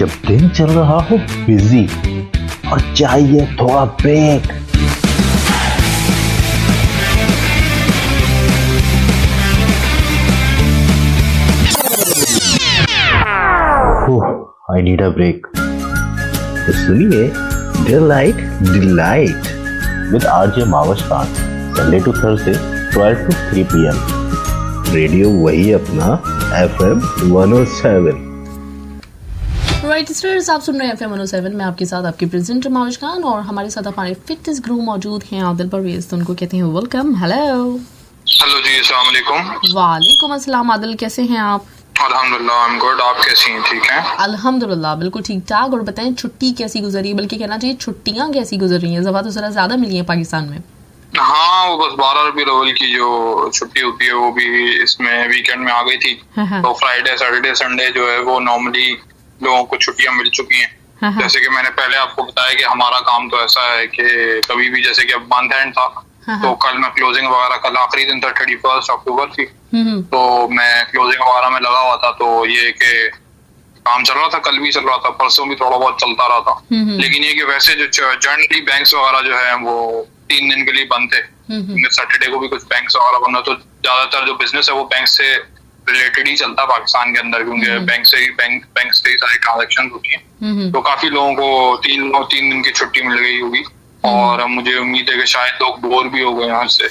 जब दिन चल रहा हो बिजी और चाहिए थोड़ा break, I need a break. तो सुनिए delight delight with RJ Mavash Khan, Sunday to Thursday 12 to 3 PM। Radio वही अपना FM 107। राइट स्टूडेंट्स, आप सुन रहे हैं FM 107 में आपके साथ आपके प्रेजेंटर माविश खान, और हमारे साथ हमारे फिटनेस गुरु मौजूद हैं आदिल परवेज। तो उनको कहते हैं वेलकम। हेलो जी, अस्सलाम वालेकुम। वालेकुम अस्सलाम। आदिल, कैसे हैं आप? अल्हम्दुलिल्लाह, आई एम गुड। आप कैसी हैं? ठीक हैं? अल्हम्दुलिल्लाह, बिल्कुल ठीक ठाक। और बताएं, छुट्टी कैसी गुजरी, बल्कि कहना चाहिए छुट्टियां कैसी गुजर रही हैं? जरा तो जरा ज्यादा मिली है पाकिस्तान में। हाँ, वो बस 12 रबीउल अव्वल की जो छुट्टी होती है वो भी इसमें वीकेंड में आ गई थी। तो फ्राइडे सैटरडे संडे जो है वो नॉर्मली लोगों को छुट्टियां मिल चुकी हैं। जैसे कि मैंने पहले आपको बताया कि हमारा काम तो ऐसा है कि कभी भी, जैसे कि अब मंथ एंड था तो कल मैं क्लोजिंग वगैरह, कल आखिरी दिन था, 31 अक्टूबर थी, तो मैं क्लोजिंग वगैरह में लगा हुआ था। तो ये कि काम चल रहा था, कल भी चल रहा था, परसों भी थोड़ा बहुत चलता रहा था। लेकिन ये कि वैसे जो जनरली बैंक्स वगैरह जो है वो 3 दिन के लिए बंद थे। सैटरडे को भी कुछ बैंक्स वगैरह बंद, तो ज्यादातर जो बिजनेस है वो बैंक से रिलेटेड ही चलता है पाकिस्तान के अंदर, क्योंकि बैंक से ही सारी ट्रांजेक्शन होती हैं। तो काफी लोगों को 3 दिन की छुट्टी मिल गई होगी, और मुझे उम्मीद है कि शायद लोग बोर भी हो गए यहाँ से।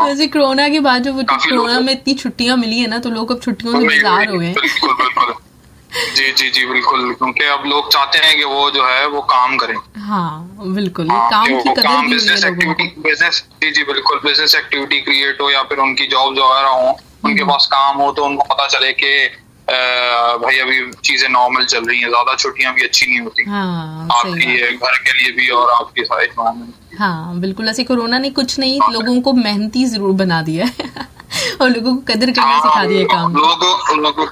वैसे कोरोना के बाद जो कोरोना में इतनी छुट्टियां मिली है ना, तो लोग अब छुट्टियों से बेजार हो गए। बिल्कुल जी बिल्कुल, क्योंकि अब लोग चाहते हैं कि वो जो है वो काम करें। हाँ बिल्कुल, काम की कदर भी बिजनेस एक्टिविटी क्रिएट हो, या फिर उनकी जॉब वगैरह हो, उनके पास काम हो, तो उनको पता चले कि भाई अभी चीजें नॉर्मल चल रही हैं, ज्यादा छुट्टियां भी अच्छी नहीं होती। हाँ, आपकी घर के लिए भी और आपकी सारी फैमिली। हाँ बिल्कुल, ऐसे कोरोना ने कुछ नहीं, लोगों को मेहनती जरूर बना दिया है और लोगों को कदर करना सिखा दिया काम। लोगों को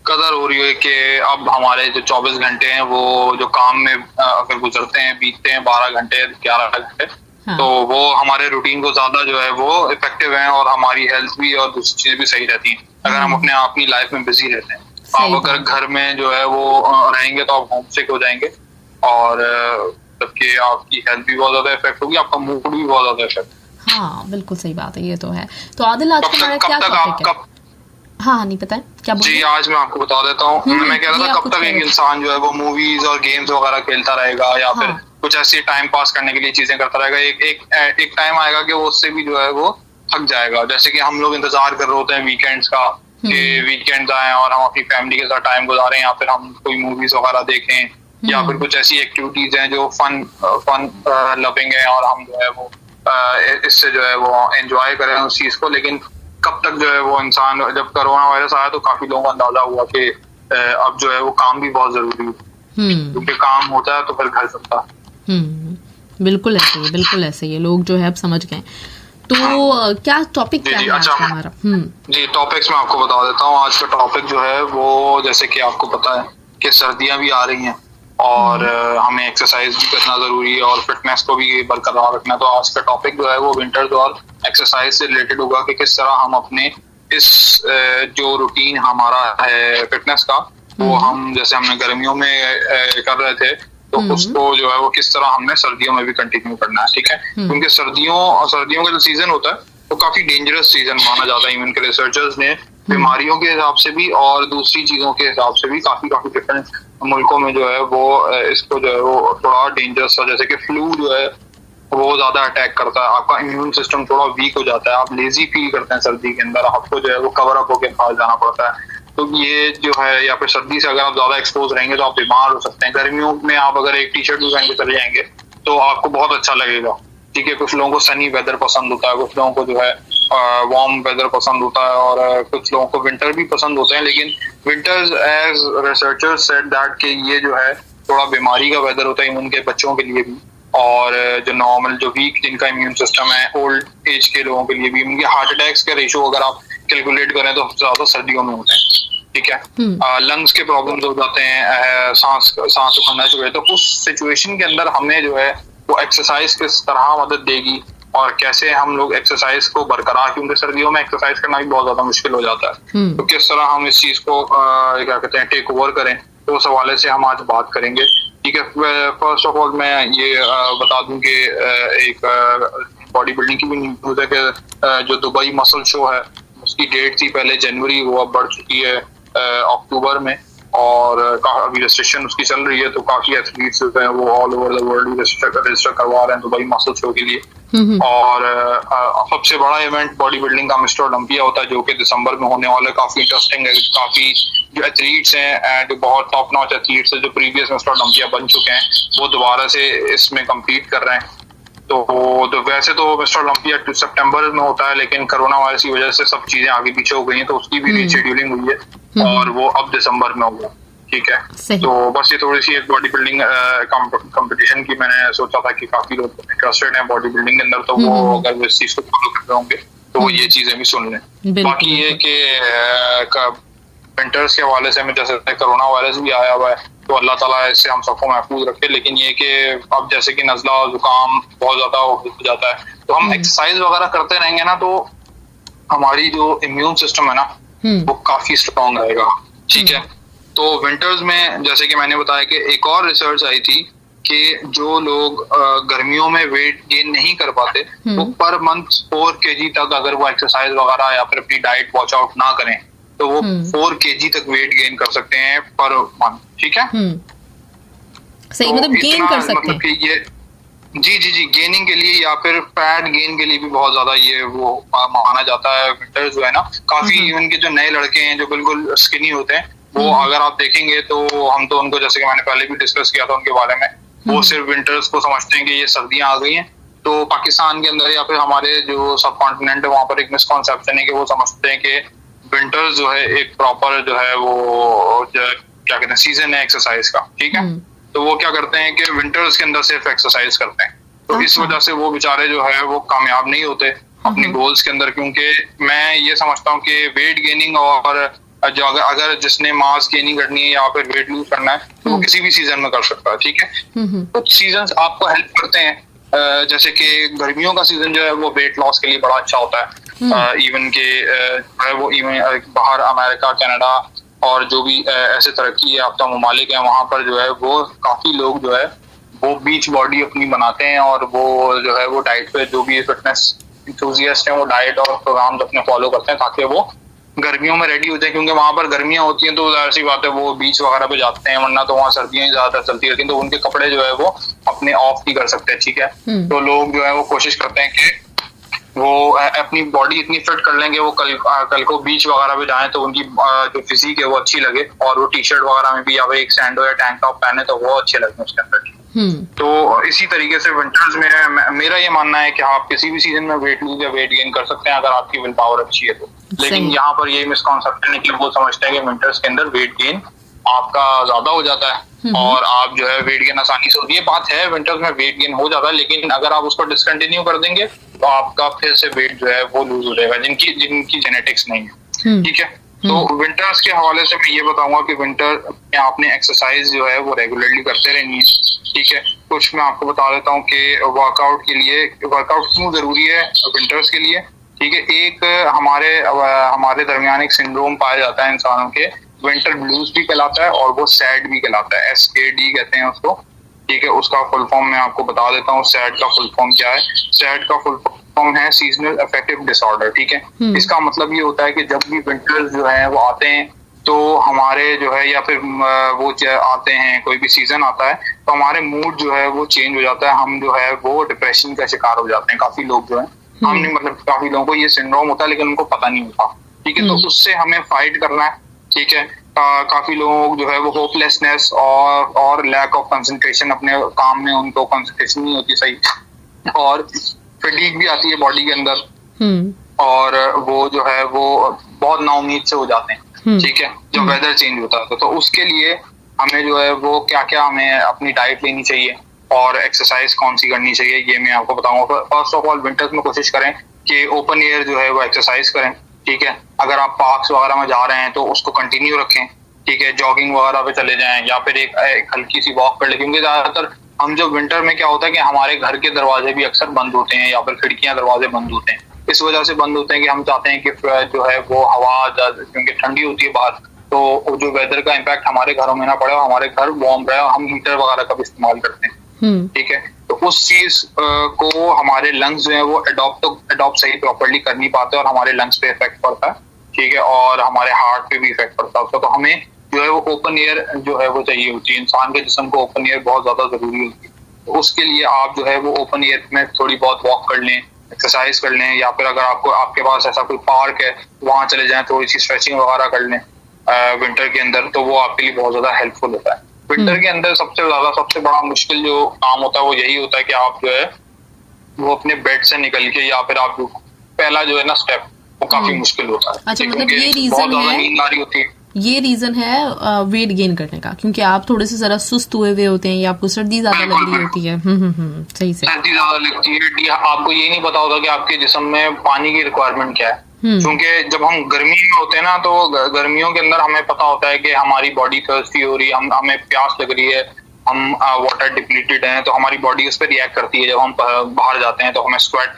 कदर हो रही है कि अब हमारे जो 24 घंटे हैं वो जो काम में अगर गुजरते हैं, बीतते हैं 12 घंटे 11 घंटे, तो वो हमारे रूटीन को ज्यादा जो है वो इफेक्टिव है, और हमारी हेल्थ भी और दूसरी चीजें भी सही रहती हैं अगर हम अपने आप की लाइफ में बिजी रहते हैं। आप अगर घर में जो है वो रहेंगे तो आप होम सिक हो जाएंगे, और जबकि आपकी हेल्थ भी बहुत ज्यादा इफेक्ट होगी, आपका मूड भी बहुत ज्यादा इफेक्ट। हाँ बिल्कुल सही बात है, ये तो है। तो आदिल, आज हमारा क्या टॉपिक है? हाँ नहीं पता है क्या बोल? जी, आज मैं आपको बता देता हूँ। मैं कह रहा था कब तक एक इंसान जो है वो मूवीज और गेम्स वगैरह खेलता रहेगा, या फिर कुछ ऐसी टाइम पास करने के लिए चीजें करता रहेगा। एक टाइम आएगा कि वो उससे भी जो है वो थक जाएगा। जैसे कि हम लोग इंतजार कर रहे होते हैं वीकेंड्स का, कि वीकेंड्स आए और हम अपनी फैमिली के साथ टाइम गुजारें, या फिर हम कोई मूवीज वगैरह देखें, या फिर कुछ ऐसी एक्टिविटीज हैं जो फन लविंग है, और हम जो है वो इससे जो है वो एंजॉय करें उस चीज को। लेकिन कब तक जो है वो इंसान, जब कोरोना वायरस आया तो काफी लोगों को अंदाजा हुआ कि अब जो है वो काम भी बहुत जरूरी है, क्योंकि काम होता है तो फिर घर चलता है। बिल्कुल ऐसे ही लोग जो है अब समझ गए। तो क्या टॉपिक क्या है आज हमारा? जी, टॉपिक्स मैं आपको बता देता हूँ। आज का टॉपिक जो है वो, जैसे कि आपको पता है कि सर्दियां भी आ रही हैं, और हमें एक्सरसाइज भी करना जरूरी है, और फिटनेस को भी बरकरार रखना। तो आज का टॉपिक जो है वो विंटर्स और एक्सरसाइज से रिलेटेड होगा, कि किस तरह हम अपने इस जो रूटीन हमारा है फिटनेस का, वो हम जैसे हमने गर्मियों में कर रहे थे, तो उसको जो है वो किस तरह हमने सर्दियों में भी कंटिन्यू करना है। ठीक है, क्योंकि सर्दियों का जो सीजन होता है वो काफी डेंजरस सीजन माना जाता है। इवन के रिसर्चर्स ने बीमारियों के हिसाब से भी और दूसरी चीजों के हिसाब से भी काफी डिफरेंट मुल्कों में जो है वो इसको जो है वो थोड़ा डेंजरस था। जैसे कि फ्लू जो है वो ज्यादा अटैक करता है, आपका इम्यून सिस्टम थोड़ा वीक हो जाता है, आप लेजी फील करते हैं सर्दी के अंदर, आपको जो है वो कवर अप होकर बाहर जाना पड़ता है। तो ये जो है, या फिर सर्दी से अगर आप ज्यादा एक्सपोज रहेंगे तो आप बीमार हो सकते हैं। गर्मियों में आप अगर एक टी शर्ट भी पहन के चले जाएंगे तो आपको बहुत अच्छा लगेगा। ठीक है, कुछ लोगों को सनी वेदर पसंद होता है, कुछ लोगों को जो है वार्म वेदर पसंद होता है, और कुछ लोगों को विंटर भी पसंद होते हैं। लेकिन winters, as researchers said that, कि ये जो है थोड़ा बीमारी का वेदर होता है उनके बच्चों के लिए भी, और जो नॉर्मल जो वीक जिनका इम्यून सिस्टम है, ओल्ड एज के लोगों के लिए भी। उनके हार्ट अटैक्स का रेशो अगर आप कैलकुलेट करें तो ज्यादा सर्दियों में होते हैं। ठीक है, लंग्स के प्रॉब्लम्स हो जाते हैं, सांस उखड़ना शुरू है। तो उस सिचुएशन के अंदर हमें जो है वो एक्सरसाइज किस तरह मदद देगी, और कैसे हम लोग एक्सरसाइज को बरकरार, क्योंकि सर्दियों में एक्सरसाइज करना भी बहुत ज्यादा मुश्किल हो जाता है, तो किस तरह हम इस चीज को क्या कहते हैं टेक ओवर करें, तो उस हवाले से हम आज बात करेंगे। ठीक है, फर्स्ट ऑफ ऑल मैं ये बता दूं कि एक बॉडी बिल्डिंग की भी न्यूज है कि जो दुबई मसल शो है उसकी डेट थी पहले जनवरी, वो अब बढ़ चुकी है अक्टूबर में, और अभी रजिस्ट्रेशन उसकी चल रही है, तो काफी एथलीट्स जो है वो all over the world register करवा रहे हैं दुबई मसल शो के लिए। और सबसे बड़ा इवेंट बॉडी बिल्डिंग का मिस्टर ओलंपिया होता है जो कि दिसंबर में होने वाला है। काफी इंटरेस्टिंग है, काफी जो एथलीट्स हैं जो बहुत टॉप नॉच एथलीट्स हैं जो प्रीवियस मिस्टर ओलंपिया बन चुके हैं वो दोबारा से इसमें कम्पीट कर रहे हैं। तो वैसे तो मिस्टर ओलंपिया सितंबर में होता है, लेकिन कोरोना वायरस की वजह से सब चीजें आगे पीछे हो गई हैं, तो उसकी भी रीशेड्यूलिंग हुई है और वो अब दिसंबर में होगा। ठीक है, तो बस ये थोड़ी सी एक बॉडी बिल्डिंग कंपटीशन की मैंने सोचा था कि काफी लोग इंटरेस्टेड हैं बॉडी बिल्डिंग के अंदर, तो वो अगर वो इस चीज को फॉलो कर रहे होंगे तो वो ये चीजें भी सुन लें। बाकी ये कि विंटर्स के हवाले से जैसे कोरोना वायरस भी आया हुआ है, तो अल्लाह ताला इससे हम सबको महफूज रखे, लेकिन ये कि अब जैसे कि नजला जुकाम बहुत ज्यादा हो जाता है, तो हम एक्सरसाइज वगैरह करते रहेंगे ना, तो हमारी जो इम्यून सिस्टम है ना वो काफी स्ट्रॉन्ग रहेगा। ठीक है, तो विंटर्स में जैसे कि मैंने बताया कि एक और रिसर्च आई थी कि जो लोग गर्मियों में वेट गेन नहीं कर पाते वो पर मंथ 4 kg तक अगर वो एक्सरसाइज वगैरह या फिर अपनी डाइट वॉच आउट ना करें तो वो 4 kg तक वेट गेन कर सकते हैं पर मंथ। ठीक है, सही, तो मतलब गेन कर सकते हैं, मतलब कि ये जी गेनिंग के लिए या फिर फैट गेन के लिए भी बहुत ज्यादा ये वो माना जाता है। विंटर जो है ना, काफी इवन के जो नए लड़के हैं जो बिल्कुल स्किनी होते हैं वो अगर आप देखेंगे तो हम तो उनको जैसे कि मैंने पहले भी डिस्कस किया था उनके बारे में, वो सिर्फ विंटर्स को समझते हैं कि ये सर्दियां आ गई हैं। तो पाकिस्तान के अंदर या फिर हमारे जो सब कॉन्टिनेंट है वहां पर एक मिसकॉन्सेप्शन है कि वो समझते हैं कि विंटर्स जो है एक प्रॉपर जो है वो क्या कहते हैं सीजन है एक्सरसाइज का। ठीक है, तो वो क्या करते हैं कि विंटर्स के अंदर सिर्फ एक्सरसाइज करते हैं, तो इस वजह से वो बेचारे जो है वो कामयाब नहीं होते अपने गोल्स के अंदर, क्योंकि मैं ये समझता हूँ कि वेट गेनिंग और जो अगर जिसने मास गेनिंग करनी है या फिर वेट लूज करना है तो वो किसी भी सीजन में कर सकता है। ठीक है, तो सीजन आपको हेल्प करते हैं, जैसे कि गर्मियों का सीजन जो है वो वेट लॉस के लिए बड़ा अच्छा होता है, इवन के वो इवन बाहर अमेरिका कनाडा और जो भी ऐसे तरक्की याफ्ता ममालिक है वहां पर जो है वो काफी लोग जो है वो बीच बॉडी अपनी बनाते हैं और वो जो है वो डाइट पे जो भी फिटनेस इंथुजियास्ट हैं वो डाइट और प्रोग्राम अपने फॉलो करते हैं ताकि वो गर्मियों में रेडी हो जाए, क्योंकि वहां पर गर्मियां होती हैं तो जाहिर सी बात है वो बीच वगैरह पे जाते हैं, वरना तो वहाँ सर्दियां ही ज्यादातर चलती रहती हैं, तो उनके कपड़े जो है वो अपने ऑफ नहीं कर सकते। ठीक है, तो लोग जो है वो कोशिश करते हैं कि वो अपनी बॉडी इतनी फिट कर लेंगे वो कल को बीच वगैरह पे जाएं तो उनकी जो फिजिक है वो अच्छी लगे और वो टी शर्ट वगैरह में भी या फिर एक सैंडो या टैंक टॉप पहने तो वो अच्छे लगे उसके अंदर। तो इसी तरीके से विंटर्स में मेरा ये मानना है कि आप किसी भी सीजन में वेट लूज या वेट गेन कर सकते हैं अगर आपकी विल पावर अच्छी है तो, लेकिन यहाँ पर ये मिसकॉन्सेप्शन है कि वो समझते हैं कि विंटर्स के अंदर वेट गेन आपका ज्यादा हो जाता है और आप जो है वेट गेन आसानी से होती है। बात है विंटर्स में वेट गेन हो जाता है, लेकिन अगर आप उसको डिसकंटिन्यू कर देंगे तो आपका फिर से वेट जो है वो लूज हो जाएगा जिनकी जेनेटिक्स नहीं है। ठीक है, तो विंटर्स के हवाले से मैं ये बताऊंगा कि विंटर में आपने एक्सरसाइज जो है वो रेगुलरली करते रहनी है। ठीक है, कुछ मैं आपको बता देता हूँ कि वर्कआउट क्यों जरूरी है विंटर्स के लिए। ठीक है, एक हमारे दरमियान एक सिंड्रोम पाया जाता है इंसानों के, विंटर ब्लूज भी कहलाता है और वो सैड भी कहलाता है, SAD कहते हैं उसको। ठीक है, उसका फुल फॉर्म मैं आपको बता देता हूँ। सैड का फुल फॉर्म क्या है? सैड का फुल फॉर्म है सीजनल अफेक्टिव डिसऑर्डर। ठीक है, इसका मतलब ये होता है कि जब भी विंटर्स जो है वो आते हैं तो हमारे जो है या फिर वो आते हैं कोई भी सीजन आता है तो हमारे मूड जो है वो चेंज हो जाता है, हम जो है वो डिप्रेशन का शिकार हो जाते हैं। काफी लोग जो है हमने मतलब काफी लोगों को ये सिंड्रोम होता है लेकिन उनको पता नहीं होता। ठीक है, तो उससे हमें फाइट करना है। ठीक है, काफी लोग जो है वो होपलेसनेस और लैक ऑफ कंसंट्रेशन, अपने काम में उनको कंसंट्रेशन नहीं होती सही, और फटीग भी आती है बॉडी के अंदर और वो जो है वो बहुत नाउमीद से हो जाते हैं। ठीक है, जो वेदर चेंज होता है तो उसके लिए हमें जो है वो क्या क्या हमें अपनी डाइट लेनी चाहिए और एक्सरसाइज कौन सी करनी चाहिए ये मैं आपको बताऊंगा। फर्स्ट ऑफ ऑल विंटर्स में कोशिश करें कि ओपन एयर जो है वो एक्सरसाइज करें। ठीक है, अगर आप पार्क्स वगैरह में जा रहे हैं तो उसको कंटिन्यू रखें। ठीक है, जॉगिंग वगैरह पे चले जाएं या फिर एक हल्की सी वॉक कर ले, क्योंकि ज्यादातर हम जब विंटर में क्या होता है कि हमारे घर के दरवाजे भी अक्सर बंद होते हैं या फिर खिड़कियां दरवाजे बंद होते हैं। इस वजह से बंद होते हैं कि हम चाहते हैं कि जो है वो हवा क्योंकि ठंडी होती है बाहर, तो जो वेदर का इम्पैक्ट हमारे घरों में ना पड़े और हमारे घर वार्म रहे, हम हीटर वगैरह का भी इस्तेमाल करते हैं। ठीक है, तो उस चीज को हमारे लंग्स जो है वो अडॉप्ट सही प्रॉपर्ली कर नहीं पाते और हमारे लंग्स पे इफेक्ट पड़ता है। ठीक है, और हमारे हार्ट पे भी इफेक्ट पड़ता है उसका। तो हमें जो है वो ओपन एयर जो है वो चाहिए होती है, इंसान के जिस्म को ओपन एयर बहुत ज्यादा जरूरी होती है। तो उसके लिए आप जो है वो ओपन एयर में थोड़ी बहुत वॉक कर लें, एक्सरसाइज कर लें, या फिर अगर आपके पास ऐसा कोई पार्क है वहां चले जाएं, थोड़ी सी स्ट्रेचिंग वगैरह कर लें विंटर के अंदर, तो वो आपके लिए बहुत ज्यादा हेल्पफुल होता है। विंटर के अंदर सबसे बड़ा मुश्किल जो काम होता है वो यही होता है कि आप जो है वो अपने बेड से निकल के या फिर आप पहला जो है ना स्टेप वो काफी मुश्किल होता है। अच्छा, मतलब ये रीजन है, नींद आ रही होती है, ये रीजन है वेट गेन करने का, क्योंकि आप थोड़े से जरा सुस्त हुए हुए होते हैं या आपको सर्दी ज्यादा लग रही होती है। सही से सर्दी ज्यादा लगती है, आपको ये नहीं पता होता कि आपके जिस्म में पानी की रिक्वायरमेंट क्या है। क्योंकि जब हम गर्मी में होते हैं ना, तो गर्मियों के अंदर हमें पता होता है कि हमारी बॉडी थर्स्टी हो रही है, हमें प्यास लग रही है, हम वाटर डिप्लीटेड हैं, तो हमारी बॉडी उस पर रिएक्ट करती है। जब हम बाहर जाते हैं तो हमें स्वेट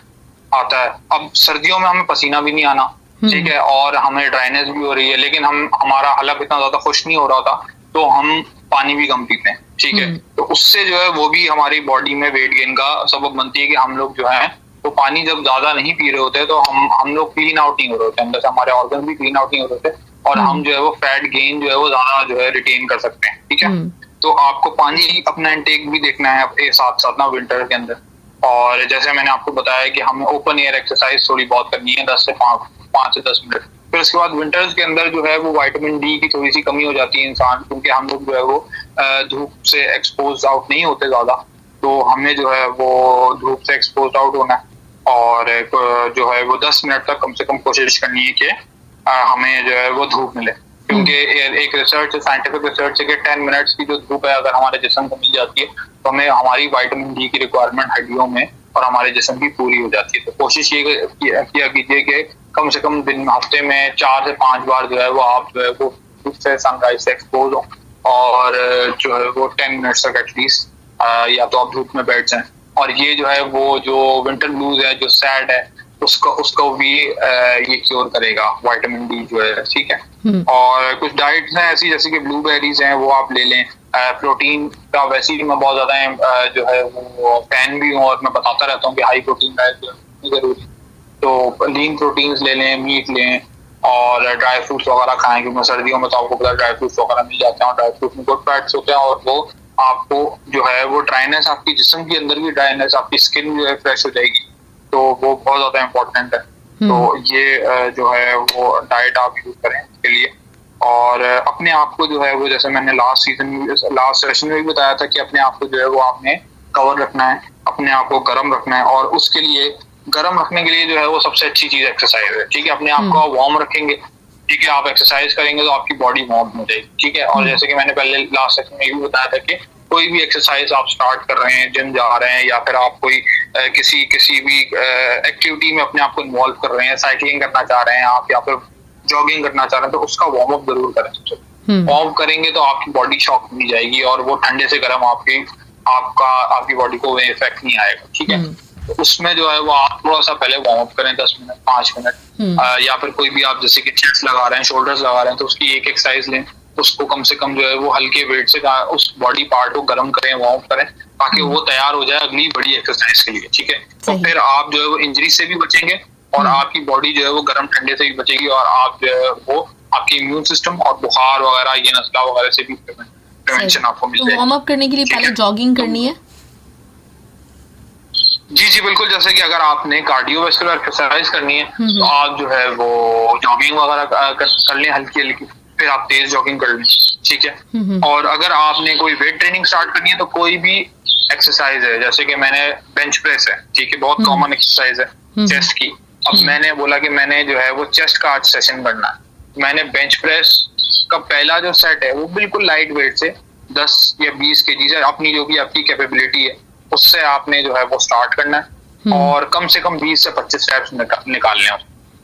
आता है। अब सर्दियों में हमें पसीना भी नहीं आना, ठीक है, और हमें ड्राइनेस भी हो रही है, लेकिन हमारा हलक इतना ज्यादा खुश नहीं हो रहा था, तो हम पानी भी कम पीते हैं। ठीक है, तो उससे जो है वो भी हमारी बॉडी में वेट गेन का सबब बनती है कि हम लोग जो है वो पानी जब ज्यादा नहीं पी रहे होते तो हम लोग क्लीन आउट नहीं हो रहे होते, अंदर से हमारे ऑर्गन भी क्लीन आउट नहीं हो रहे होते, और हम जो है वो फैट गेन जो है वो ज्यादा जो है रिटेन कर सकते हैं। ठीक है, तो आपको पानी अपना इंटेक भी देखना है अपने साथ साथ ना विंटर के अंदर। और जैसे मैंने आपको बताया कि हमें ओपन एयर एक्सरसाइज थोड़ी बहुत करनी है, 5 से 10 मिनट। फिर उसके बाद विंटर्स के अंदर जो है वो विटामिन डी की थोड़ी सी कमी हो जाती है इंसान, क्योंकि हम लोग जो है वो धूप से एक्सपोज आउट नहीं होते ज्यादा, तो हमें जो है वो धूप से एक्सपोज आउट होना है, और जो है वो 10 मिनट तक कम से कम कोशिश करनी है कि हमें जो है वो धूप मिले। क्योंकि एक रिसर्च, साइंटिफिक रिसर्च है कि 10 मिनट्स की जो धूप है अगर हमारे जिस्म को मिल जाती है तो हमें हमारी विटामिन डी की रिक्वायरमेंट हड्डियों में और हमारे जिस्म की पूरी हो जाती है। तो कोशिश ये किया कीजिए कि कम से कम हफ्ते में 4 से 5 बार जो है वो आप जो है वो धूप से, सनराइज से एक्सपोज हो, और जो है वो 10 मिनट्स तक एटलीस्ट या तो आप धूप में बैठ जाएं। और ये जो है वो जो विंटर ब्लूज है, जो सैड है, उसको भी ये क्योर करेगा विटामिन डी जो है। ठीक है, और कुछ डाइट्स हैं ऐसी जैसे कि ब्लूबेरीज हैं वो आप ले लें। प्रोटीन का वैसे ही मैं बहुत ज्यादा जो है वो फैन भी हूँ, और मैं बताता रहता हूँ कि हाई प्रोटीन डाइट जरूरी, तो लीन प्रोटीन्स ले लें, मीट लें, और ड्राई फ्रूट्स वगैरह खाएं, क्योंकि सर्दियों में तो आपको पता है ड्राई फ्रूट्स वगैरह मिल जाते हैं, और ड्राई फ्रूट में गुड फैट्स होते हैं, और वो आपको जो है वो ड्राइनेस, आपकी जिस्म के अंदर की ड्राइनेस, आपकी स्किन जो है फ्रेश हो जाएगी, तो वो बहुत ज्यादा इम्पोर्टेंट है। तो ये जो है वो डाइट आप यूज करें इसके लिए। और अपने आप को जो है वो, जैसे मैंने लास्ट सेशन में भी बताया था कि अपने आप को जो है वो आपने कवर रखना है, अपने आप को गर्म रखना है, और उसके लिए गर्म रखने के लिए जो है वो सबसे अच्छी चीज एक्सरसाइज है। ठीक है, अपने आप को वार्म रखेंगे, ठीक है, आप एक्सरसाइज करेंगे तो आपकी बॉडी वार्म हो जाएगी। ठीक है, और जैसे कि मैंने पहले लास्ट सेशन में भी बताया था कि कोई भी एक्सरसाइज आप स्टार्ट कर रहे हैं, जिम जा रहे हैं, या फिर आप कोई किसी भी एक्टिविटी में अपने आप को इन्वॉल्व कर रहे हैं, साइकिलिंग करना चाह रहे हैं आप, या फिर जॉगिंग करना चाह रहे हैं, तो उसका वार्म अप जरूर करें। वार्म करेंगे तो आपकी बॉडी शॉक नहीं जाएगी, और वो ठंडे से गर्म आपकी बॉडी को इफेक्ट नहीं आएगा। ठीक है, तो उसमें जो है वो आप थोड़ा सा पहले वार्म अप करें 10 मिनट, 5 मिनट, या फिर कोई भी आप जैसे कि चेस्ट लगा रहे हैं, शोल्डर्स लगा रहे हैं, तो उसकी एक एक्सरसाइज लें, उसको कम से कम जो है वो हल्के वेट से उस बॉडी पार्ट को गर्म करें, वार्म करें, ताकि वो तैयार हो जाए अगली बड़ी एक्सरसाइज के लिए। ठीक है, तो फिर आप जो है वो इंजरी से भी बचेंगे, और आपकी बॉडी जो है वो गर्म ठंडे से भी बचेगी, और आप जो है वो आपकी इम्यून सिस्टम और बुखार वगैरह, ये नस्ला वगैरह से भी प्रिवेंशन आपको मिल जाएगी। वार्म अप करने के लिए पहले जॉगिंग करनी है? जी बिल्कुल, जैसे कि अगर आपने कार्डियोवैस्कुलर एक्सरसाइज करनी है तो आप जो है वो जॉगिंग वगैरह कर लें हल्की हल्की, फिर आप तेज जॉगिंग कर लें। ठीक है, और अगर आपने कोई वेट ट्रेनिंग स्टार्ट करनी है तो कोई भी एक्सरसाइज है, जैसे कि मैंने बेंच प्रेस है, ठीक है, बहुत कॉमन एक्सरसाइज है चेस्ट की। अब मैंने बोला कि मैंने जो है वो चेस्ट का आज सेशन करना है, मैंने बेंच प्रेस का पहला जो सेट है वो बिल्कुल लाइट वेट से 10 या 20 केजी से, अपनी जो भी आपकी कैपेबिलिटी है उससे आपने जो है वो स्टार्ट करना है, और कम से कम 20 से 25 स्टेप्स निकालने हैं।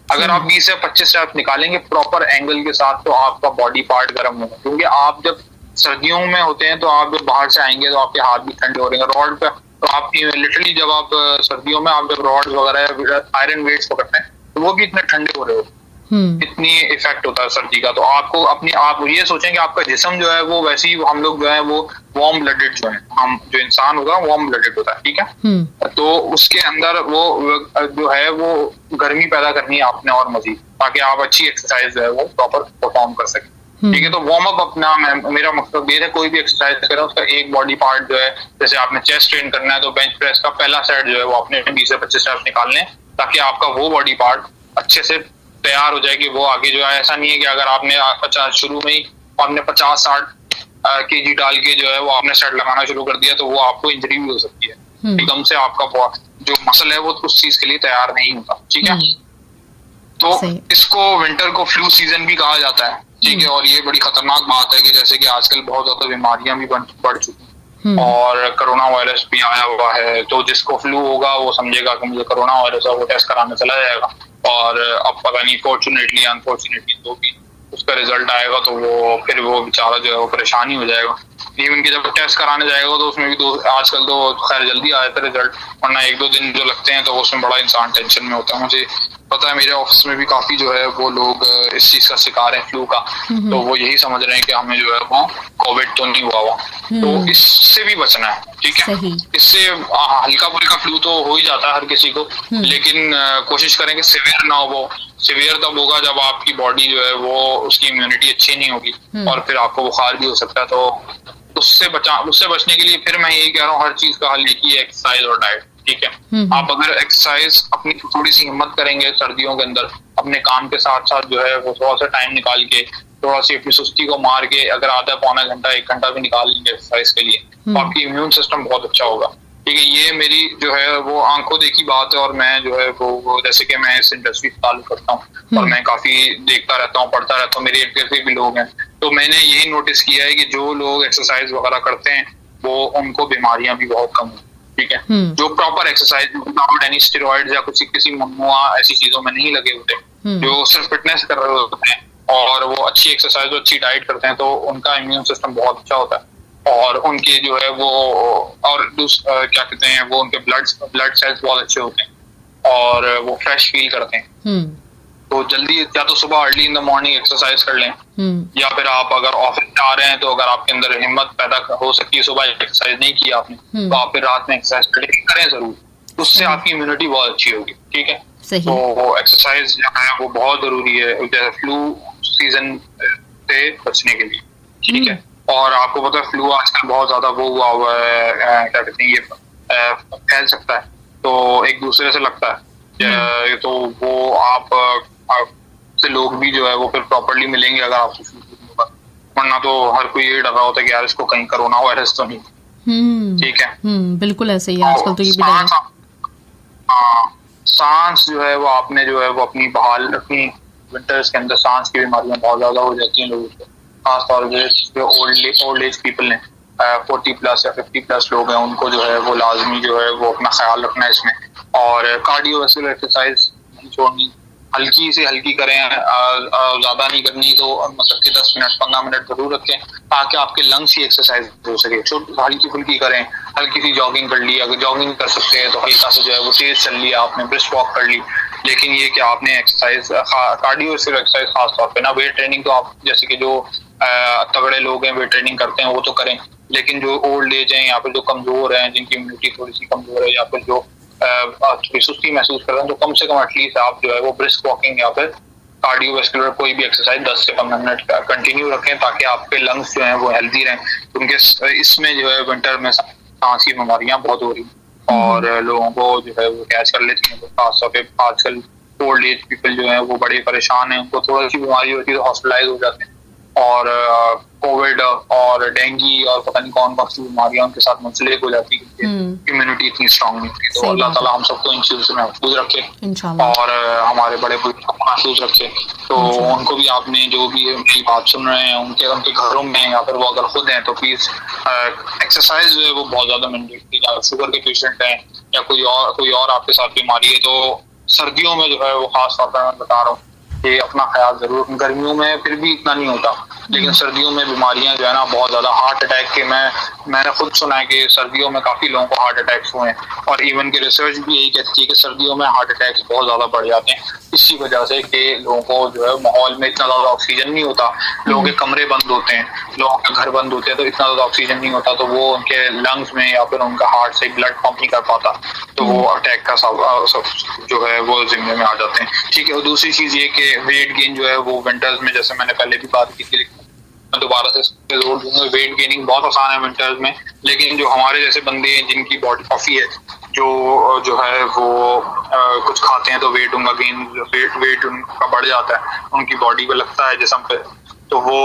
अगर आप 20 से 25 स्टेप्स निकालेंगे प्रॉपर एंगल के साथ, तो आपका बॉडी पार्ट गर्म होगा, क्योंकि आप जब सर्दियों में होते हैं तो आप जब बाहर से आएंगे तो आपके हाथ भी ठंडे हो रहे हैं रॉड पे, तो आपकी लिटरली जब आप सर्दियों में आप जब रॉड वगैरह आयरन वेट्स पकड़ते हैं तो वो भी इतने ठंडे हो रहे हो, इतनी इफेक्ट होता है सर्दी का। तो आपको अपनी आप ये सोचें कि आपका जिस्म जो है वो वैसे ही हम लोग जो है वो वार्म ब्लडेड जो है, हम जो इंसान होगा वार्म ब्लडेड होता है, ठीक है। तो उसके अंदर वो जो है वो गर्मी पैदा करनी है आपने और मजीद, ताकि आप अच्छी एक्सरसाइज जो है वो प्रॉपर परफॉर्म कर सकें, ठीक है। तो वार्म अप अपना मेरा मकसद ये है, कोई भी एक्सरसाइज करें उसका एक बॉडी पार्ट जो है, जैसे आपने चेस्ट ट्रेन करना है तो बेंच प्रेस का पहला सेट जो है वो आपने 20 से 25 स्टेप्स निकालने, ताकि आपका वो बॉडी पार्ट अच्छे से तैयार हो जाए कि वो आगे जो है, ऐसा नहीं है कि अगर आपने 50 शुरू में ही आपने 50-60 kg डाल के जो है वो आपने सेट लगाना शुरू कर दिया तो वो आपको इंजरी भी हो सकती है, एकदम से आपका जो मसल है वो उस चीज के लिए तैयार नहीं होता, ठीक है। तो इसको विंटर को फ्लू सीजन भी कहा जाता है, ठीक है। और ये बड़ी खतरनाक बात है कि जैसे कि आजकल बहुत ज्यादा बीमारियां भी बढ़ चुकी हैं और कोरोना वायरस भी आया हुआ है, तो जिसको फ्लू होगा वो समझेगा कि मुझे कोरोना वायरस है, वो टेस्ट कराने चला जाएगा और अब पता नहीं फॉर्चुनेटली अनफॉर्चुनेटली जो भी उसका रिजल्ट आएगा तो वो फिर वो बेचारा जो है वो परेशानी हो जाएगा। इवन कि जब टेस्ट कराने जाएगा तो उसमें भी आजकल तो खैर जल्दी आया था रिजल्ट, वरना 1-2 दिन जो लगते हैं तो उसमें बड़ा इंसान टेंशन में होता है। मुझे पता है मेरे ऑफिस में भी काफी जो है वो लोग इस चीज का शिकार है फ्लू का, तो वो यही समझ रहे हैं कि हमें जो है वो कोविड तो नहीं हुआ, तो इससे भी बचना है, ठीक है। इससे हल्का फुल्का फ्लू तो हो ही जाता है हर किसी को, लेकिन कोशिश करें कि सिवियर ना हो। सिवियर तब होगा जब आपकी बॉडी जो है वो उसकी इम्यूनिटी अच्छी नहीं होगी और फिर आपको बुखार भी हो सकता है। तो उससे बचने के लिए फिर मैं यही कह रहा हूँ, हर चीज का हल एक ही है, एक्सरसाइज और डाइट, ठीक है। आप अगर एक्सरसाइज अपनी थोड़ी सी हिम्मत करेंगे सर्दियों के अंदर, अपने काम के साथ साथ जो है वो थोड़ा सा टाइम निकाल के थोड़ा सी अपनी सुस्ती को मार के अगर आधा पौना घंटा 1 घंटा भी निकाल लेंगे एक्सरसाइज के लिए तो आपकी इम्यून सिस्टम बहुत अच्छा होगा, ठीक है। ये मेरी जो है वो आंखों देखी बात है और मैं जो है वो जैसे कि मैं इस इंडस्ट्री से ताल्लुक करता हूँ और मैं काफी देखता रहता हूँ, पढ़ता रहता हूँ, मेरे इर्द गिर्द भी लोग हैं, तो मैंने यही नोटिस किया है कि जो लोग एक्सरसाइज वगैरह करते हैं वो उनको बीमारियां भी बहुत कम होती, ठीक है। जो proper exercise without any steroids या किसी ममनुआ ऐसी चीजों में नहीं लगे होते, जो सिर्फ फिटनेस कर रहे होते हैं और वो अच्छी एक्सरसाइज और अच्छी डाइट करते हैं, तो उनका इम्यून सिस्टम बहुत अच्छा होता है और उनके जो है वो और क्या कहते हैं वो उनके ब्लड सेल्स बहुत अच्छे होते हैं और वो फ्रेश फील करते हैं। तो जल्दी या तो सुबह early in the morning exercise कर लें या फिर आप अगर ऑफिस जा रहे हैं तो अगर आपके अंदर हिम्मत पैदा हो सकती है, सुबह एक्सरसाइज नहीं की आपने तो आप फिर रात में एक्सरसाइज करें जरूर, उससे आपकी इम्यूनिटी बहुत अच्छी होगी, ठीक है। तो एक्सरसाइज जो है वो बहुत जरूरी है जैसे फ्लू सीजन से बचने के लिए, ठीक है। और आपको पता है फ्लू आजकल बहुत ज्यादा वो हुआ है, क्या कहते हैं ये फैल सकता है, तो एक दूसरे से लगता है, तो वो आप से लोग भी जो है वो फिर प्रॉपर्ली मिलेंगे अगर आपसे फ्लू होगा, वरना तो हर कोई ये डर रहा होता है कि यार इसको कहीं कोरोना वायरस तो नहीं, ठीक है। बिल्कुल ऐसे ही आजकल तो ये भी डर है। सांस जो है वो आपने जो है वो अपनी अपनी विंटर्स के अंदर सांस की बीमारियां बहुत ज्यादा हो जाती हैं लोगों को, खासतौर पर जो ओल्ड एज पीपल हैं, 40+ या 50+ लोग हैं, उनको जो है वो लाजमी जो है वो अपना ख्याल रखना है इसमें। और कार्डियोवैस्कुलर एक्सरसाइज नहीं छोड़नी, हल्की से हल्की करें, ज्यादा नहीं करनी, तो मतलब कि 10 मिनट 15 मिनट जरूर रखें ताकि आपके लंग्स की एक्सरसाइज हो सके। छोटी हल्की फुल्की करें, हल्की सी जॉगिंग कर ली, अगर जॉगिंग कर सकते हैं तो हल्का सा जो है वो तेज चल लिया आपने, ब्रिस्क वॉक कर ली, लेकिन ये कि आपने एक्सरसाइज कार्डियोवैस्कुलर एक्सरसाइज खासतौर पे ना, वेट ट्रेनिंग तो आप जैसे कि जो तगड़े लोग हैं वेट ट्रेनिंग करते हैं वो तो करें, लेकिन जो ओल्ड एज हैं या फिर जो कमजोर हैं, जिनकी इम्यूनिटी थोड़ी सी कमजोर है या फिर जो थोड़ी सुस्ती महसूस कर रहे हैं, तो कम से कम एटलीस्ट आप जो है वो ब्रिस्क वॉकिंग या फिर कार्डियोवैस्कुलर कोई भी एक्सरसाइज 10 से 15 मिनट कंटिन्यू रखें ताकि आपके लंग्स जो हैं वो हेल्दी रहें, क्योंकि इसमें जो है विंटर में सांस की बीमारियां बहुत हो रही हैं और लोगों को जो है वो कैच कर लेती हैं। तो खासतौर पे आजकल ओल्ड एज पीपल जो है वो बड़े परेशान हैं, उनको थोड़ी सी बीमारी होती है तो हॉस्पिटलाइज हो जाते हैं और कोविड और डेंगू और पता नहीं कौन कौन सी बीमारियां उनके साथ मुंसलिक हो जाती है, इम्यूनिटी इतनी स्ट्रांग नहीं होती। तो अल्लाह ताला हम सबको इन चीजों से महफूज रखे और हमारे बड़े बुजुर्गों को महफूज रखे। तो उनको भी आपने जो भी मेरी बात सुन रहे हैं उनके घरों में या फिर वो अगर खुद हैं तो प्लीज एक्सरसाइज जो है वो बहुत ज्यादा मैंडेटरी है। शुगर के पेशेंट हैं या कोई और आपके साथ बीमारी है तो सर्दियों में जो है वो खास तौर पर मैं बता रहा हूँ कि अपना ख्याल जरूर, गर्मियों में फिर भी इतना नहीं होता, लेकिन सर्दियों में बीमारियां जो है ना बहुत ज्यादा, हार्ट अटैक के मैंने खुद सुना है कि सर्दियों में काफी लोगों को हार्ट अटैक्स हुए हैं, और इवन की रिसर्च भी यही कहती है कि सर्दियों में हार्ट अटैक्स बहुत ज्यादा बढ़ जाते हैं, इसी वजह से कि लोगों को जो है माहौल में इतना ज्यादा ऑक्सीजन नहीं होता, लोगों के कमरे बंद होते हैं, लोगों के घर बंद होते हैं, तो इतना ज्यादा ऑक्सीजन नहीं होता, तो वो उनके लंग्स में या फिर उनका हार्ट से ब्लड पंप नहीं कर पाता, तो वो अटैक का सब जो है वो जिम्मे में आ जाते हैं। ठीक है, और दूसरी चीज ये कि वेट गेन जो है वो विंटर्स में, जैसे मैंने पहले भी बात की थी, मैं दोबारा से जोर दूंगा, वेट गेनिंग बहुत आसान है विंटर्स में, लेकिन जो हमारे जैसे बंदे हैं जिनकी बॉडी काफी है, जो है वो कुछ खाते हैं तो वेट उनका वेट उनका बढ़ जाता है, उनकी बॉडी को लगता है जिस्म पे, तो वो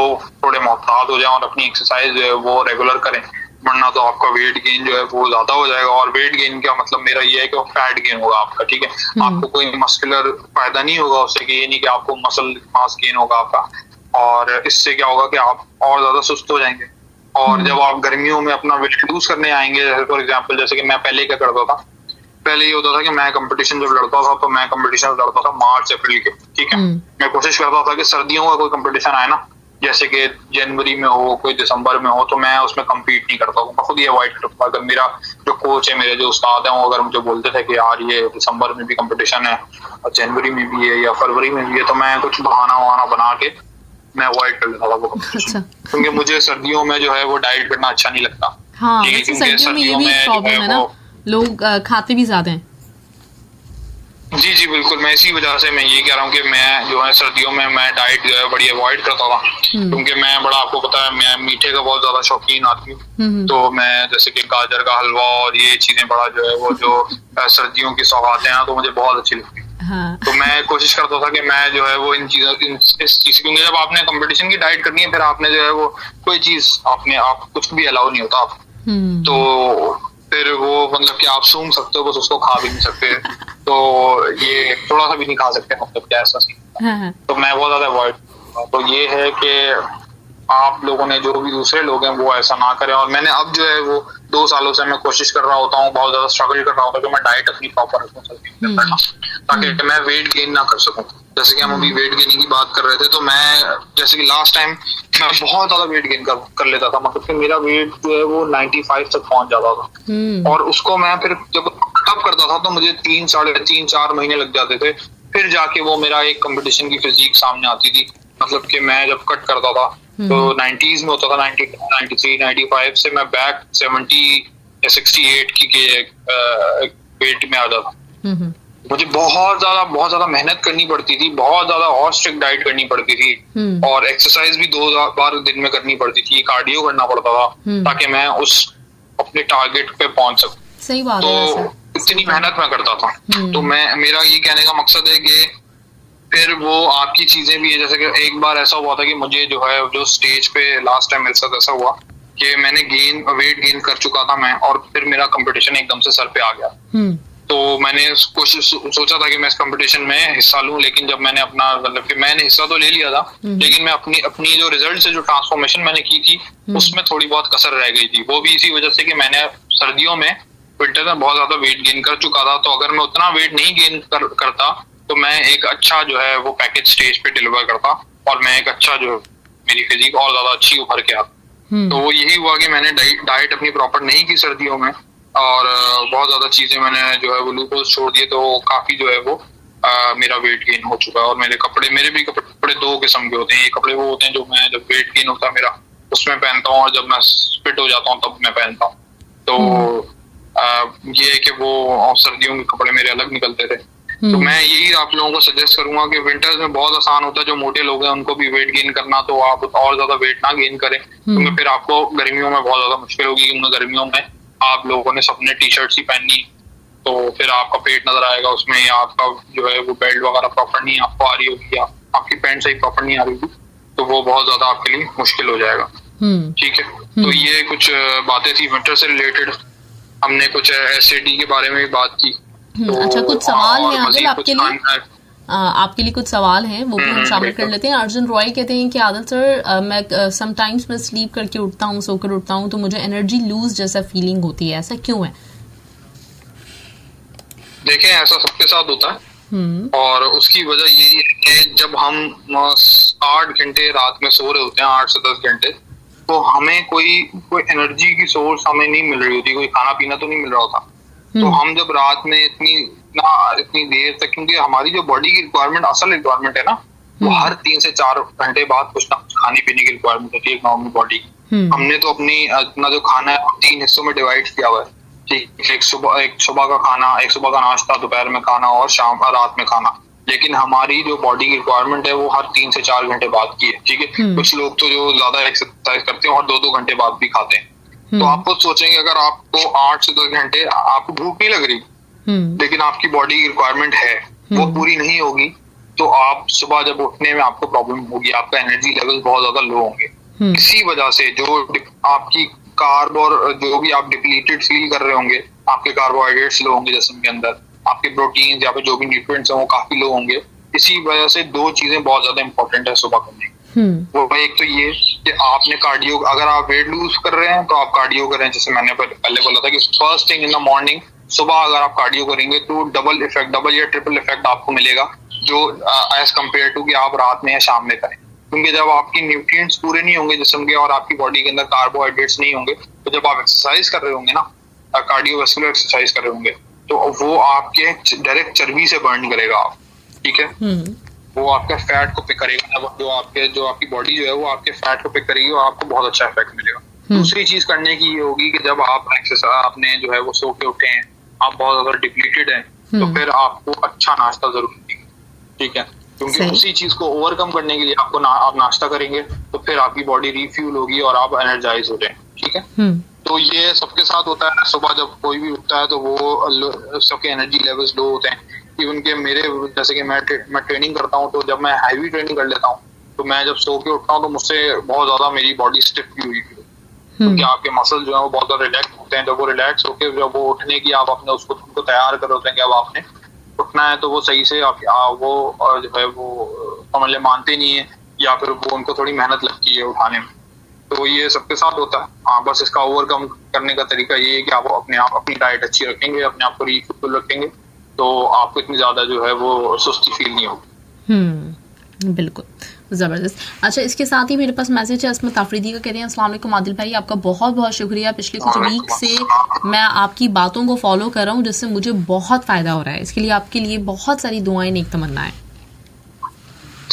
थोड़े मोहतात हो जाए और अपनी एक्सरसाइज जो है वो रेगुलर करें, वरना तो आपका वेट गेन जो है वो ज्यादा हो जाएगा। और वेट गेन का मतलब मेरा ये है कि वो फैट गेन होगा आपका, ठीक है, आपको कोई मस्कुलर फायदा नहीं होगा उससे, कि ये नहीं कि आपको मसल मास गेन होगा आपका, और इससे क्या होगा कि आप और ज्यादा सुस्त हो जाएंगे। और जब आप गर्मियों में अपना वेट लूज करने आएंगे, जैसे फॉर एग्जांपल, जैसे कि मैं पहले क्या करता था, पहले ये होता था कि मैं कंपटीशन जब लड़ता था तो मैं कंपटीशन लड़ता था मार्च अप्रैल के, ठीक है, मैं कोशिश करता था कि सर्दियों का कोई कंपटीशन आए ना, जैसे कि जनवरी में हो, कोई दिसंबर में हो, तो मैं उसमें कम्पीट नहीं करता हूँ, मैं खुद ही अवॉइड करता हूँ। अगर मेरा जो कोच है, मेरे जो उस्ताद हैं, वो अगर मुझे बोलते थे कि यार ये दिसंबर में भी कंपटीशन है और जनवरी में भी है या फरवरी में भी है, तो मैं कुछ बहाना वहाना बना के मैं अवॉइड कर लेता था वो कंपटीशन, क्योंकि मुझे सर्दियों में जो है वो डाइट करना अच्छा नहीं लगता। हाँ, वैसे सर्दियों में ये भी प्रॉब्लम है ना, लोग खाते भी ज्यादा हैं। जी बिल्कुल, मैं इसी वजह से मैं ये कह रहा हूँ कि मैं जो है सर्दियों में मैं डाइट जो है बड़ी अवॉइड करता था, क्योंकि मैं बड़ा, आपको पता है मैं मीठे का बहुत ज्यादा शौकीन आदमी हूँ, तो मैं जैसे कि गाजर का हलवा और ये चीजें बड़ा जो है वो जो सर्दियों की सौगातें हैं तो मुझे बहुत अच्छी लगती है। हाँ। तो मैं कोशिश करता था कि मैं जो है वो इन चीजों इस चीज, क्योंकि जब आपने कंपटीशन की डाइट करनी है, फिर आपने जो है वो कोई चीज आप कुछ भी अलाउ नहीं होता आप, तो फिर वो मतलब कि आप सूंघ सकते हो, बस उसको खा भी नहीं सकते, तो ये थोड़ा सा भी नहीं खा सकते, मतलब क्या ऐसा सीन, तो मैं बहुत ज्यादा अवॉइड। तो ये है कि आप लोगों ने, जो भी दूसरे लोग हैं, वो ऐसा ना करें। और मैंने अब जो है वो 2 सालों से मैं कोशिश कर रहा होता हूँ, बहुत ज्यादा स्ट्रगल कर रहा होता हूँ कि मैं डाइट अपनी प्रॉपर रखूँ, ताकि मैं वेट गेन ना कर सकूं। जैसे कि हम अभी वेट गेनिंग की बात कर रहे थे, तो मैं जैसे कि लास्ट टाइम मैं बहुत ज्यादा वेट गेन कर लेता था, मतलब कि मेरा वेट जो है वो 95 तक पहुंच जाता था, और उसको मैं फिर जब कट करता था तो मुझे 3, साढ़े 3, 4 महीने लग जाते थे, फिर जाके वो मेरा एक कंपटीशन की फिजिक सामने आती थी। मतलब कि मैं जब कट करता था तो 90s में होता था, 93, 95 से मैं बैक 70 या 68 की वेट में आ जाता। मुझे बहुत ज्यादा मेहनत करनी पड़ती थी, बहुत ज्यादा और स्ट्रिक्ट डाइट करनी पड़ती थी, और एक्सरसाइज भी 2 बार दिन में करनी पड़ती थी, कार्डियो करना पड़ता था, ताकि मैं उस अपने टारगेट पे पहुंच सकूं। सही बात तो है, इतनी मेहनत मैं करता था। तो मेरा ये कहने का मकसद है कि फिर वो आपकी चीजें भी है, जैसे कि एक बार ऐसा हुआ था कि मुझे जो है जो स्टेज पे लास्ट टाइम मेरे साथ ऐसा हुआ कि मैंने वेट गेन कर चुका था मैं, और फिर मेरा कंपटीशन एकदम से सर पे आ गया। तो मैंने कोशिश सोचा था कि मैं इस कंपटीशन में हिस्सा लूं, लेकिन जब मैंने अपना, मतलब कि मैंने हिस्सा तो ले लिया था, लेकिन मैं अपनी जो रिजल्ट से जो ट्रांसफॉर्मेशन मैंने की थी उसमें थोड़ी बहुत कसर रह गई थी। वो भी इसी वजह से कि मैंने सर्दियों में, विंटर में बहुत ज्यादा वेट गेन कर चुका था, तो अगर मैं उतना वेट नहीं गेन करता तो मैं एक अच्छा जो है वो पैकेज स्टेज पे डिलीवर करता, और मैं एक अच्छा जो मेरी फिजिक और ज्यादा अच्छी उभर के आता। तो वो यही हुआ कि मैंने डाइट अपनी प्रॉपर नहीं की सर्दियों में, और बहुत ज्यादा चीजें मैंने जो है वो लूपोज छोड़ दिए, तो काफी जो है वो मेरा वेट गेन हो चुका है। और मेरे भी कपड़े 2 किस्म के होते हैं। ये कपड़े वो होते हैं जो मैं जब वेट गेन होता है मेरा उसमें पहनता हूँ, और जब मैं फिट हो जाता हूँ तब मैं पहनता हूँ। तो ये है कि वो सर्दियों के कपड़े मेरे अलग निकलते थे। तो मैं यही आप लोगों को सजेस्ट करूंगा कि विंटर्स में बहुत आसान होता है, जो मोटे लोग हैं उनको भी वेट गेन करना, तो आप और ज्यादा वेट ना गेन करें, क्योंकि फिर आपको गर्मियों में बहुत ज्यादा मुश्किल होगी, क्योंकि गर्मियों में आप लोगों ने सबने टी-शर्ट्स ही पहननी, तो फिर आपका पेट नजर आएगा उसमें, या आपका जो है वो बेल्ट वगैरह प्रॉपर नहीं आपको आ रही होगी, या आपकी पैंट सही प्रॉपर नहीं आ रही होगी, तो वो बहुत ज्यादा आपके लिए मुश्किल हो जाएगा। ठीक है, तो ये कुछ बातें थी विंटर से रिलेटेड। हमने कुछ एसएडी के बारे में भी बात की। तो अच्छा, कुछ सवाल है आदिल आपके लिए कुछ सवाल हैं, वो भी हम शामिल कर लेते हैं। अर्जुन रॉय कहते हैं कि आदिल सर, मैं समटाइम्स मैं स्लीप करके उठता हूँ, सोकर उठता हूँ, तो मुझे एनर्जी लूज जैसा फीलिंग होती है, ऐसा क्यों है? देखें, ऐसा सबके साथ होता है, और उसकी वजह यही है कि जब हम 8 घंटे रात में सो रहे होते हैं, 8 से 10 घंटे, तो हमें कोई एनर्जी की सोर्स हमें नहीं मिल रही होती, कोई खाना पीना तो नहीं मिल रहा होता। तो हम जब रात में इतनी देर तक, क्योंकि हमारी जो बॉडी की रिक्वायरमेंट, असल रिक्वायरमेंट है ना, वो हर 3 से 4 घंटे बाद कुछ ना कुछ खाने पीने की रिक्वायरमेंट होती है एक नॉर्मल बॉडी की। हमने तो अपना जो खाना है 3 हिस्सों में डिवाइड किया हुआ है, ठीक, एक सुबह का खाना, एक सुबह का नाश्ता, दोपहर में खाना और रात में खाना। लेकिन हमारी जो बॉडी की रिक्वायरमेंट है वो हर 3 से 4 घंटे बाद की है, ठीक है। कुछ लोग तो जो ज्यादा एक्सरसाइज करते हैं और 2-2 घंटे बाद भी खाते हैं। तो आप खुद सोचेंगे, अगर आपको 8 से 10 घंटे आपको भूख नहीं लग रही, लेकिन आपकी बॉडी की रिक्वायरमेंट है, वो पूरी नहीं होगी, तो आप सुबह जब उठने में आपको प्रॉब्लम होगी, आपका एनर्जी लेवल बहुत ज्यादा लो होंगे। इसी वजह से जो आपकी कार्ब और जो भी आप डिप्लीटेड फील कर रहे होंगे, आपके कार्बोहाइड्रेट्स लो होंगे जिस्म के अंदर, आपके प्रोटीन या फिर जो भी न्यूट्रिएंट्स हैं वो काफी लो होंगे। इसी वजह से 2 चीजें बहुत ज्यादा इंपॉर्टेंट है सुबह करने की। वो एक तो ये कि आपने कार्डियो, अगर आप वेट लूज कर रहे हैं तो आप कार्डियो करें, जैसे मैंने पहले बोला था कि first thing in the morning, सुबह अगर आप कार्डियो करेंगे तो डबल या ट्रिपल इफेक्ट आपको मिलेगा, जो एज कम्पेयर टू कि आप रात में या शाम में करें। क्योंकि जब आपकी न्यूट्रिएंट्स पूरे नहीं होंगे जिस्म के और आपकी बॉडी के अंदर कार्बोहाइड्रेट्स नहीं होंगे, तो जब आप एक्सरसाइज कर रहे होंगे ना, कार्डियोवैस्कुलर एक्सरसाइज कर रहे होंगे, तो वो आपके डायरेक्ट चर्बी से बर्न करेगा आप, ठीक है। वो आपके फैट को पिक करेगा, जो आपकी बॉडी जो है वो आपके फैट को पिक करेगी और आपको बहुत अच्छा इफेक्ट मिलेगा। दूसरी चीज करने की ये होगी कि जब आप आपने जो है वो सो के उठे हैं, आप बहुत ज्यादा डिप्लीटेड हैं, तो फिर आपको अच्छा नाश्ता जरूर चाहिए, ठीक है। क्योंकि उसी चीज को ओवरकम करने के लिए आप नाश्ता करेंगे तो फिर आपकी बॉडी रिफ्यूल होगी और आप एनर्जाइज हो जाएंगे, ठीक है। तो ये सबके साथ होता है, सुबह जब कोई भी उठता है तो वो सबके एनर्जी लेवल्स लो होते हैं। इवन के मेरे, जैसे कि मैं ट्रेनिंग करता हूँ, तो जब मैं हैवी ट्रेनिंग कर लेता हूँ तो मैं जब सो के उठता हूँ तो मुझसे बहुत ज्यादा मेरी बॉडी स्टिफ भी हुई है, क्योंकि आपके मसल जो है वो बहुत ज्यादा रिलैक्स होते हैं। जब वो रिलैक्स होके जब वो उठने की आप अपने उनको तैयार कर होते हैं कि अब आपने उठना है, तो वो सही से वो जो है वो समझ मानते नहीं है, या फिर वो उनको थोड़ी मेहनत लगती है उठाने में। तो ये सबके साथ होता है। हाँ, बस इसका ओवरकम करने का तरीका ये है कि आप अपनी डाइट अच्छी रखेंगे, अपने आप को रिफ्यूल रखेंगे, तो आपको इतनी ज्यादा जो है वो सुस्ती फील नहीं होगी। बिल्कुल ज़बरदस्त। अच्छा, इसके साथ ही मेरे पास मैसेज है अस्मत आफरीदी का, कहते हैं अस्सलाम वालेकुम आदिल भाई, आपका बहुत बहुत शुक्रिया। पिछले कुछ वीक से मैं आपकी बातों को फॉलो कर रहा हूँ, जिससे मुझे बहुत फ़ायदा हो रहा है। इसके लिए आपके लिए बहुत सारी दुआएं, नेक तमन्नाएं।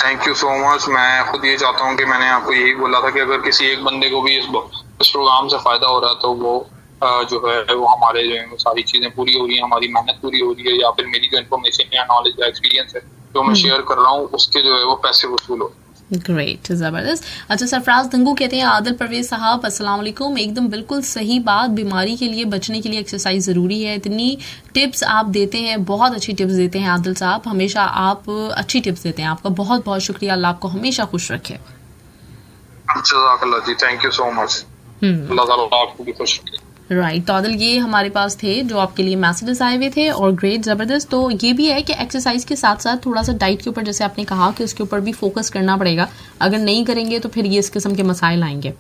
Thank you so much. मैं खुद ये चाहता हूँ कि मैंने आपको यही बोला था कि अगर किसी एक बंदे को भी इस प्रोग्राम से फ़ायदा हो रहा है तो वो जो है वो हमारे जो है वो सारी चीज़ें पूरी हो रही हैं, हमारी मेहनत पूरी हो रही है, या फिर मेरी जो इन्फॉर्मेशन या नॉलेज या एक्सपीरियंस है जो मैं शेयर कर रहा हूँ उसके जो है वो पैसे वसूल हो। ग्रेट, ज़बरदस्त। अच्छा, सरफराज दंगू कहते हैं आदिल परवेज साहब अस्सलाम वालेकुम, एकदम बिल्कुल सही बात, बीमारी के लिए बचने के लिए एक्सरसाइज ज़रूरी है। इतनी टिप्स आप देते हैं, बहुत अच्छी टिप्स देते हैं आदिल साहब, हमेशा आप अच्छी टिप्स देते हैं। आपका बहुत बहुत शुक्रिया, अल्लाह आपको हमेशा खुश रखे। जी, थैंक यू सो मच। अल्लाह ताला आपको भी खुश रखे। राइट, तो आदिल ये हमारे पास थे जो आपके लिए मैसेजेस आए हुए थे, और ग्रेट, ज़बरदस्त। तो ये भी है कि एक्सरसाइज के साथ साथ थोड़ा सा डाइट के ऊपर, जैसे आपने कहा कि उसके ऊपर भी फोकस करना पड़ेगा, अगर नहीं करेंगे तो फिर ये इस किस्म के मसाइल आएंगे।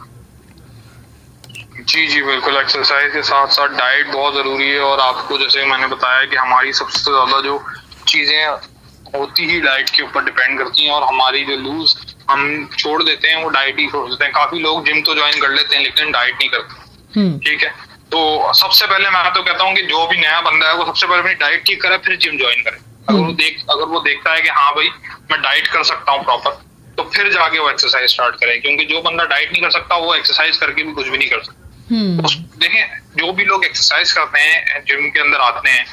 जी बिल्कुल, एक्सरसाइज के साथ साथ डाइट बहुत ज़रूरी है। और आपको जैसे मैंने बताया कि हमारी सबसे ज़्यादा जो चीज़ें होती ही डाइट के ऊपर डिपेंड करती हैं, और हमारी जो लूज हम छोड़ देते हैं वो डाइट ही छोड़ देते हैं। काफ़ी लोग जिम तो ज्वाइन कर लेते हैं लेकिन डाइट नहीं करते, ठीक है। तो सबसे पहले मैं तो कहता हूँ कि जो भी नया बंदा है वो सबसे पहले अपनी डाइट ठीक करे, फिर जिम ज्वाइन करे। अगर वो देखता है कि हाँ भाई मैं डाइट कर सकता हूँ प्रॉपर, तो फिर जाके वो एक्सरसाइज स्टार्ट करे। क्योंकि जो बंदा डाइट नहीं कर सकता वो एक्सरसाइज करके भी कुछ भी नहीं कर सकता। देखें, जो भी लोग एक्सरसाइज करते हैं, जिम के अंदर आते हैं,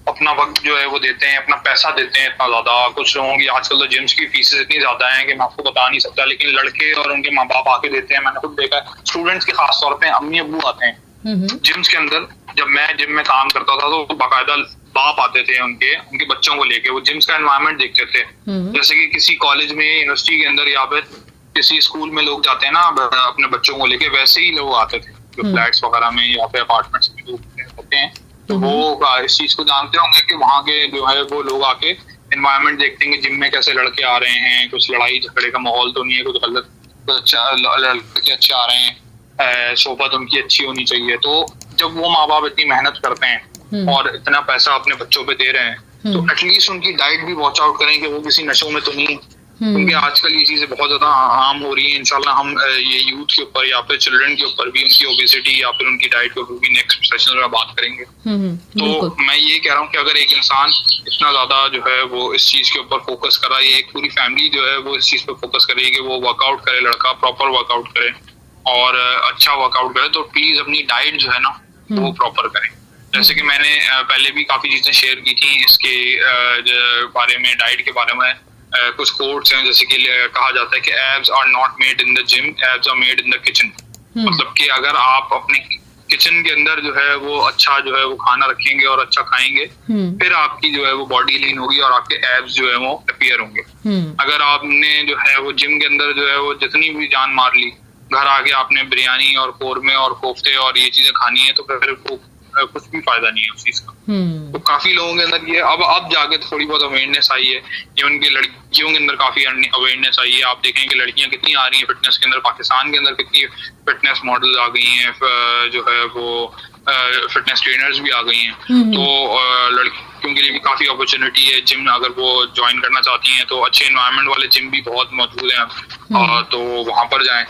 अपना वक्त जो है वो देते हैं, अपना पैसा देते हैं इतना ज्यादा। कुछ लोगों की आजकल तो जिम्स की फीसेस इतनी ज्यादा हैं कि मैं आपको बता नहीं सकता, लेकिन लड़के और उनके माँ बाप आके देते हैं। मैंने खुद देखा है, स्टूडेंट्स के खास तौर पे अम्मी अब्बू आते हैं जिम्स के अंदर। जब मैं जिम में काम करता था तो बाकायदा बाप आते थे उनके बच्चों को लेके, वो जिम्स का एनवायरनमेंट देखते थे। जैसे कि किसी कॉलेज में, यूनिवर्सिटी के अंदर, या फिर किसी स्कूल में लोग जाते हैं ना अपने बच्चों को लेके, वैसे ही लोग आते थे जो फ्लैट्स वगैरह में या फिर अपार्टमेंट्स में लोग होते हैं। तो वो इस चीज को जानते होंगे कि वहाँ के जो है वो लोग आके एनवायरनमेंट देखते हैं कि जिम में कैसे लड़के आ रहे हैं, कुछ लड़ाई झगड़े का माहौल तो नहीं है, कुछ गलत, कुछ लड़के अच्छे आ रहे हैं, सोबत उनकी अच्छी होनी चाहिए। तो जब वो माँ बाप इतनी मेहनत करते हैं और इतना पैसा अपने बच्चों पे दे रहे हैं, तो एटलीस्ट उनकी डाइट भी वॉच आउट करें कि वो किसी नशों में तो नहीं, क्योंकि आजकल ये चीजें बहुत ज्यादा आम हो रही है। इंशाल्लाह हम ये यूथ के ऊपर या फिर चिल्ड्रन के ऊपर भी उनकी ओबेसिटी या फिर उनकी डाइट के ऊपर भी नेक्स्ट सेशन में बात करेंगे। तो मैं ये कह रहा हूँ कि अगर एक इंसान इतना ज्यादा जो है वो इस चीज के ऊपर फोकस कर रहा है, एक पूरी फैमिली जो है वो इस चीज पर फोकस करेगी कि वो वर्कआउट करे, लड़का प्रॉपर वर्कआउट करे और अच्छा वर्कआउट करे, तो प्लीज अपनी डाइट जो है ना वो प्रॉपर करें। जैसे कि मैंने पहले भी काफी चीजें शेयर की थी इसके बारे में, डाइट के बारे में। कुछ कोट्स हैं जैसे कि कहा जाता है कि abs are not made in the gym, abs are made in the kitchen. मतलब कि अगर आप अपने किचन के अंदर जो है वो अच्छा जो है वो खाना रखेंगे और अच्छा खाएंगे, फिर आपकी जो है वो बॉडी लीन होगी और आपके एब्स जो है वो अपीयर होंगे। अगर आपने जो है वो जिम के अंदर जो है वो जितनी भी जान मार ली, घर आके आपने बिरयानी और कोरमे और कोफ्ते और ये चीजें खानी है, तो फिर कुछ भी फायदा नहीं है उस चीज का। तो काफी लोगों के अंदर ये अब जाके थोड़ी बहुत अवेयरनेस आई है, इवन की लड़कियों के अंदर काफी अवेयरनेस आई है। आप देखें कि लड़कियां कितनी आ रही हैं फिटनेस के अंदर, पाकिस्तान के अंदर कितनी फिटनेस मॉडल आ गई हैं, जो है वो फिटनेस ट्रेनर्स भी आ गई हैं। तो लड़कियों के लिए भी काफी अपॉर्चुनिटी है जिम, अगर वो ज्वाइन करना चाहती हैं तो अच्छे एनवायरनमेंट वाले जिम भी बहुत मौजूद हैं, तो वहां पर जाएं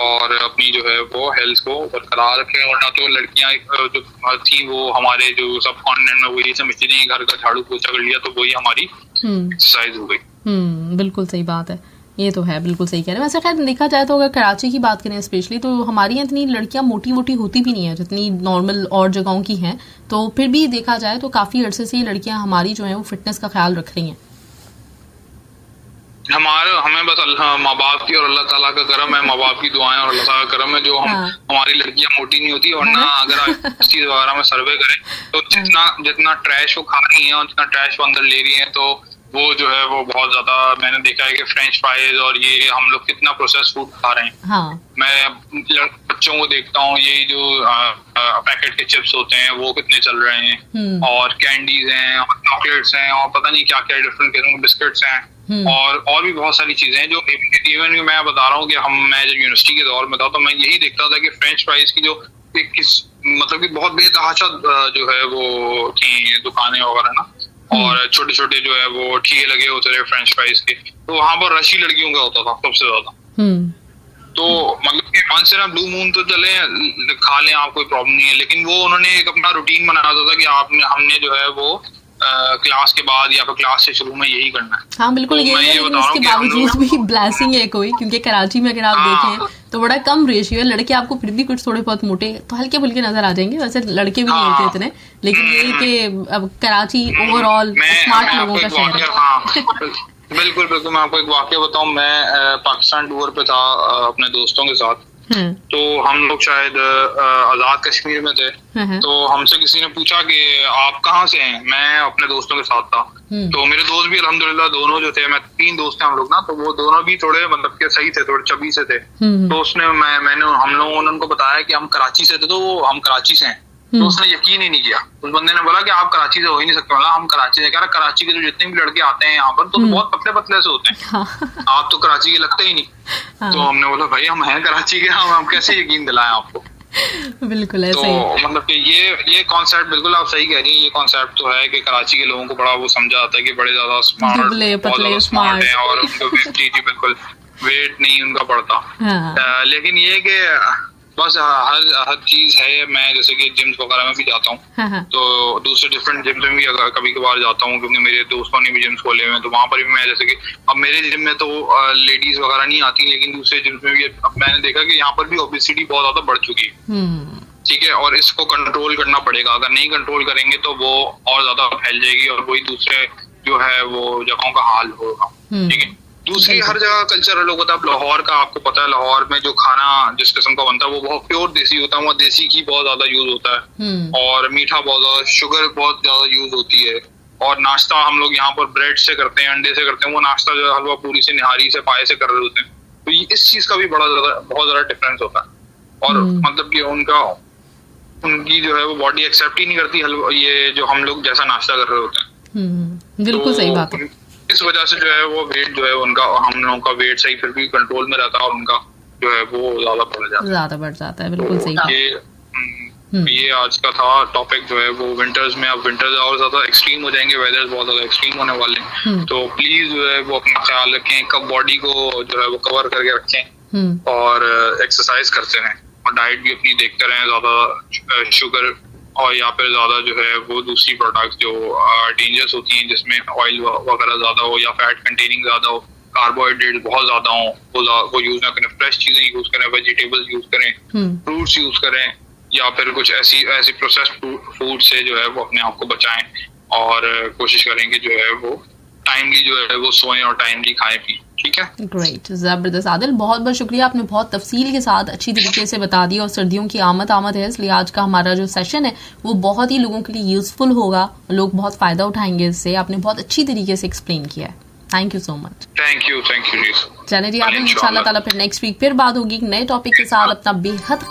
और अपनी जो है वो हेल्थ को बरकरार रखें। वरना तो लड़कियां जो थी वो हमारे जो सब कॉन्टिनेंट में वो ये समझती थी घर का झाड़ू पोछा कर लिया तो वही हमारी एक्सरसाइज हो गई। बिल्कुल सही बात है, ये तो है, बिल्कुल सही कह रहे हैं। वैसे खैर देखा जाए तो अगर कराची की बात करें स्पेशली, तो हमारी यहाँ इतनी लड़कियां मोटी मोटी होती भी नहीं है जितनी नॉर्मल और जगहों की हैं। तो फिर भी देखा जाए तो काफी अरसे से लड़कियां हमारी जो है वो फिटनेस का ख्याल रख रही हैं। हमें बस माँ बाप की और अल्लाह ताला का करम है, माँ बाप की दुआएं और अल्लाह ताला का करम है जो हमारी लड़कियां मोटी नहीं होती। वरना अगर आप इस चीज वगैरह में सर्वे करें तो जितना ट्रैश वो खा रही है और जितना ट्रैश वो अंदर ले रही है, तो वो जो है वो बहुत ज्यादा, मैंने देखा है कि फ्रेंच फ्राइज और ये हम लोग कितना प्रोसेस फूड खा रहे हैं। मैं बच्चों को देखता हूँ, ये जो पैकेट के चिप्स होते हैं वो कितने चल रहे हैं, और कैंडीज हैं और चॉकलेट्स हैं और पता नहीं क्या क्या डिफरेंट किस्म के बिस्किट्स हैं, और भी बहुत सारी चीजें हैं जो इवन मैं बता रहा हूँ कि मैं जब यूनिवर्सिटी के दौर में था तो मैं यही देखता था कि फ्रेंच फ्राइज की जो मतलब कि बहुत बेतहाशा जो है वो थी दुकानें वगैरह ना, और छोटे छोटे जो है वो ठेले लगे होते थे फ्रेंच फ्राइज के, तो वहां पर रशी लड़कियों का होता था सबसे ज्यादा। तो मतलब कि once in a blue moon तो चले खा लें आप, कोई प्रॉब्लम नहीं है, लेकिन वो उन्होंने एक अपना रूटीन बनाया था कि हमने जो है वो क्लास के बाद या फिर क्लास से शुरू में यही करना है। हाँ बिल्कुल, तो ये इसके बावजूद भी ब्लेसिंग है कोई, क्योंकि कराची में अगर आप देखें तो बड़ा कम रेशियो है, लड़के आपको फिर भी कुछ थोड़े बहुत मोटे तो हल्के फुल्के नजर आ जाएंगे, वैसे लड़के भी नहीं होते इतने, लेकिन ये कि अब कराची ओवरऑल स्मार्ट लोगों का शहर है। बिल्कुल बिल्कुल, मैं आपको एक वाकया बताऊं, मैं पाकिस्तान टूर पे था अपने दोस्तों के साथ, तो हम लोग शायद आजाद कश्मीर में थे, तो हमसे किसी ने पूछा कि आप कहाँ से हैं। मैं अपने दोस्तों के साथ था, तो मेरे दोस्त भी अल्हम्दुलिल्लाह दोनों जो थे, मैं 3 दोस्त थे हम लोग ना, तो वो दोनों भी थोड़े मतलब के सही थे, थोड़े चबी से थे। तो उसने हम लोगों ने उनको बताया कि हम कराची से थे, तो वो हम कराची से हैं, तो उसने यकीन ही नहीं किया। उस बंदे ने बोला कि आप कराची से हो ही नहीं सकते। बोला हम कराची से। कह रहा कराची के जो जितने भी लड़के आते हैं यहाँ पर तो बहुत पतले पतले से होते हैं, आप तो कराची के लगते ही नहीं। तो हमने बोला भाई हम हैं कराची के, हम कैसे यकीन दिलाएं आपको। बिल्कुल ऐसे तो मतलब कि ये कॉन्सेप्ट बिल्कुल आप सही कह रही हैं, ये कॉन्सेप्ट तो है कि कराची के लोगों को बड़ा वो समझा आता है कि बड़े ज्यादा स्मार्ट है और उनको जी बिल्कुल वेट नहीं उनका बढ़ता। लेकिन ये कि बस हर चीज है। मैं जैसे कि जिम्स वगैरह में भी जाता हूँ, तो दूसरे डिफरेंट जिम्स में भी कभी कभार जाता हूँ, क्योंकि मेरे दोस्तों ने भी जिम्स खोले हुए हैं, तो वहां पर भी मैं जैसे कि अब मेरे जिम में तो लेडीज वगैरह नहीं आती, लेकिन दूसरे जिम्स में भी अब मैंने देखा कि यहाँ पर भी ओबेसिटी बहुत ज्यादा बढ़ चुकी है। ठीक है, और इसको कंट्रोल करना पड़ेगा। अगर नहीं कंट्रोल करेंगे तो वो और ज्यादा फैल जाएगी और वही दूसरे जो है वो जगहों का हाल होगा। ठीक है, दूसरी हर जगह कल्चर लोग होता है। लाहौर का आपको पता है, लाहौर में जो खाना जिस किस्म का बनता है वो बहुत प्योर देसी होता है, वहाँ देसी घी बहुत ज्यादा यूज होता है और मीठा बहुत ज्यादा, शुगर बहुत ज्यादा यूज होती है। और नाश्ता हम लोग यहाँ पर ब्रेड से करते हैं, अंडे से करते हैं, वो नाश्ता जो है हलवा पूरी से, निहारी से, पाए से कर रहे होते हैं। तो इस चीज का भी बहुत ज्यादा डिफरेंस होता है। और मतलब कि उनकी जो है वो बॉडी एक्सेप्ट ही नहीं करती हलवा, ये जो हम लोग जैसा नाश्ता कर रहे होते हैं। बिल्कुल सही बात है। इस वजह से जो है वो वेट जो है उनका, हम लोगों का वेट सही फिर भी कंट्रोल में रहता है और उनका जो है वो ज्यादा बढ़ जाता है। बिल्कुल सही बात। ये आज का था टॉपिक जो है वो विंटर्स में। अब विंटर्स और ज्यादा एक्सट्रीम हो जाएंगे, वेदर बहुत ज्यादा एक्सट्रीम होने वाले हैं, तो प्लीज जो है वो अपना ख्याल रखें, कब बॉडी को जो है वो कवर करके रखें और एक्सरसाइज करते रहें और डाइट भी अपनी देखते रहें, ज्यादा शुगर और या फिर ज्यादा जो है वो दूसरी प्रोडक्ट्स जो डेंजरस होती हैं जिसमें ऑयल वगैरह ज्यादा हो या फैट कंटेनिंग ज्यादा हो, कार्बोहाइड्रेट बहुत ज्यादा हो, वो यूज ना करें। फ्रेश चीजें यूज करें, वेजिटेबल्स यूज करें, फ्रूट्स यूज करें, या फिर कुछ ऐसी प्रोसेस्ड फूड से जो है वो अपने आप को बचाएं और कोशिश करें कि जो है वो टाइमली जो है वो सोएं और टाइमली खाएं पिए। ठीक है, ग्रेट, जबरदस्त। आदिल, बहुत बहुत शुक्रिया, आपने बहुत तफसील के साथ अच्छी तरीके से बता दिया और सर्दियों की आमद है, इसलिए आज का हमारा जो सेशन है वो बहुत ही लोगों के लिए यूजफुल होगा, लोग बहुत फायदा उठाएंगे इससे। आपने बहुत अच्छी तरीके से एक्सप्लेन किया है, thank you so much. Thank you. चलिए जी, आदिल, इंशाल्लाह ताला फिर नेक्स्ट वीक फिर बात होगी एक नए टॉपिक के साथ। अपना बेहद